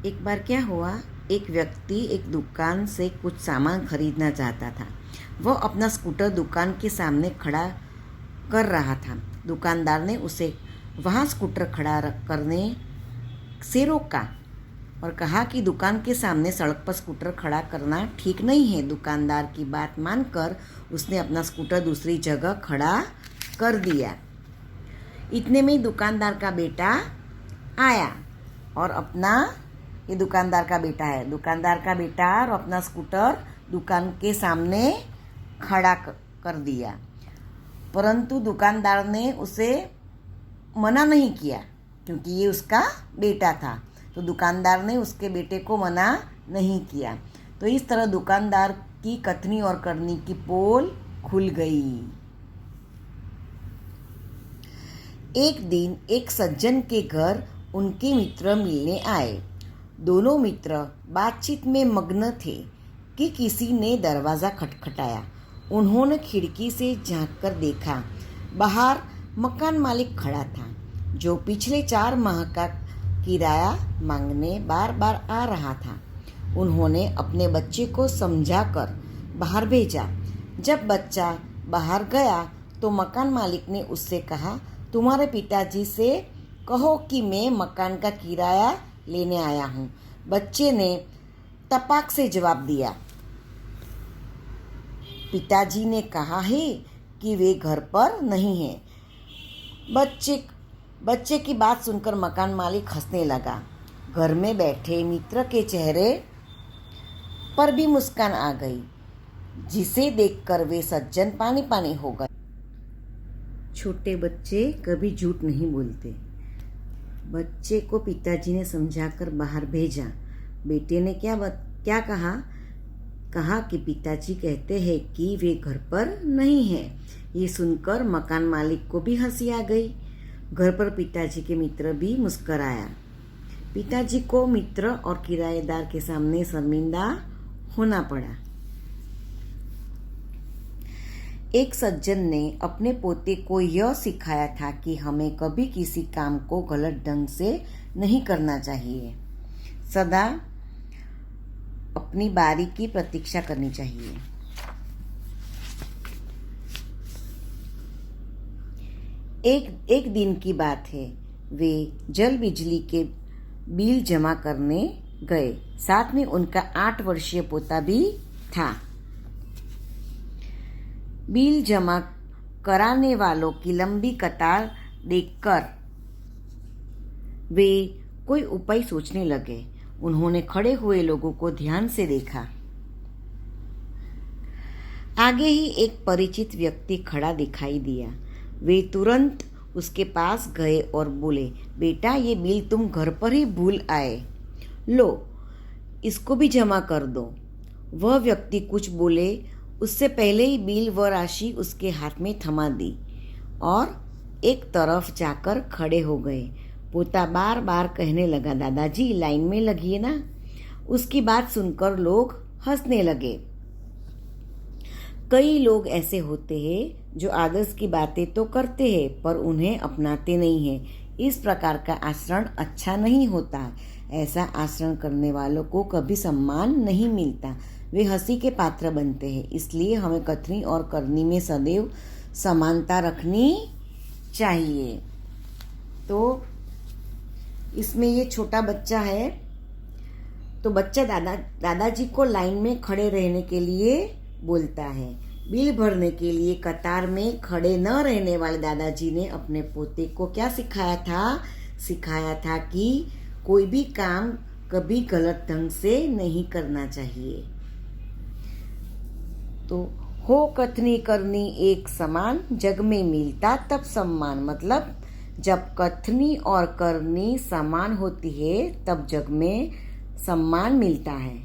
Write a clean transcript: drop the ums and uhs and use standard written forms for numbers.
एक बार क्या हुआ, एक व्यक्ति एक दुकान से कुछ सामान खरीदना चाहता था। वह अपना स्कूटर दुकान के सामने खड़ा कर रहा था। दुकानदार ने उसे वहाँ स्कूटर खड़ा करने से रोका और कहा कि दुकान के सामने सड़क पर स्कूटर खड़ा करना ठीक नहीं है। दुकानदार की बात मानकर उसने अपना स्कूटर दूसरी जगह खड़ा कर दिया। इतने में दुकानदार का बेटा आया और ये दुकानदार का बेटा है। दुकानदार का बेटा और अपना स्कूटर दुकान के सामने खड़ा कर दिया, परंतु दुकानदार ने उसे मना नहीं किया क्योंकि ये उसका बेटा था। तो दुकानदार ने उसके बेटे को मना नहीं किया। तो इस तरह दुकानदार की कथनी और करनी की पोल खुल गई। एक दिन एक सज्जन के घर उनके मित्र मिलने आए। दोनों मित्र बातचीत में मग्न थे कि किसी ने दरवाज़ा खटखटाया। उन्होंने खिड़की से झांककर देखा। बाहर मकान मालिक खड़ा था, जो पिछले 4 माह का किराया मांगने बार बार आ रहा था। उन्होंने अपने बच्चे को समझाकर बाहर भेजा। जब बच्चा बाहर गया तो मकान मालिक ने उससे कहा, तुम्हारे पिताजी से कहो कि मैं मकान का किराया लेने आया हूँ। बच्चे ने तपाक से जवाब दिया, पिताजी ने कहा है कि वे घर पर नहीं हैं। बच्चे की बात सुनकर मकान मालिक हंसने लगा। घर में बैठे मित्र के चेहरे पर भी मुस्कान आ गई, जिसे देखकर वे सज्जन पानी पानी हो गए। छोटे बच्चे कभी झूठ नहीं बोलते। बच्चे को पिताजी ने समझाकर बाहर भेजा। बेटे ने क्या कहा कि पिताजी कहते हैं कि वे घर पर नहीं हैं। ये सुनकर मकान मालिक को भी हंसी आ गई। घर पर पिताजी के मित्र भी मुस्कराया। पिताजी को मित्र और किराएदार के सामने शर्मिंदा होना पड़ा। एक सज्जन ने अपने पोते को यह सिखाया था कि हमें कभी किसी काम को गलत ढंग से नहीं करना चाहिए। सदा अपनी बारी की प्रतीक्षा करनी चाहिए। एक दिन की बात है। वे जल बिजली के बिल जमा करने गए। साथ में उनका 8 वर्षीय पोता भी था। बिल जमा कराने वालों की लंबी कतार देखकर वे कोई उपाय सोचने लगे। उन्होंने खड़े हुए लोगों को ध्यान से देखा। आगे ही एक परिचित व्यक्ति खड़ा दिखाई दिया। वे तुरंत उसके पास गए और बोले, बेटा, ये बिल तुम घर पर ही भूल आए, लो इसको भी जमा कर दो। वह व्यक्ति कुछ बोले उससे पहले ही बिल व राशि उसके हाथ में थमा दी और एक तरफ जाकर खड़े हो गए। पोता बार बार कहने लगा, दादाजी लाइन में लगिए ना। उसकी बात सुनकर लोग हंसने लगे। कई लोग ऐसे होते हैं जो आदर्श की बातें तो करते हैं पर उन्हें अपनाते नहीं हैं। इस प्रकार का आचरण अच्छा नहीं होता। ऐसा आचरण करने वालों को कभी सम्मान नहीं मिलता। वे हंसी के पात्र बनते हैं। इसलिए हमें कथनी और करनी में सदैव समानता रखनी चाहिए। तो इसमें ये छोटा बच्चा है, तो बच्चा दादाजी को लाइन में खड़े रहने के लिए बोलता है। बिल भरने के लिए कतार में खड़े न रहने वाले दादाजी ने अपने पोते को क्या सिखाया था कि कोई भी काम कभी गलत ढंग से नहीं करना चाहिए। तो हो कथनी करनी एक समान, जग में मिलता तब सम्मान। मतलब जब कथनी और करनी समान होती है तब जग में सम्मान मिलता है।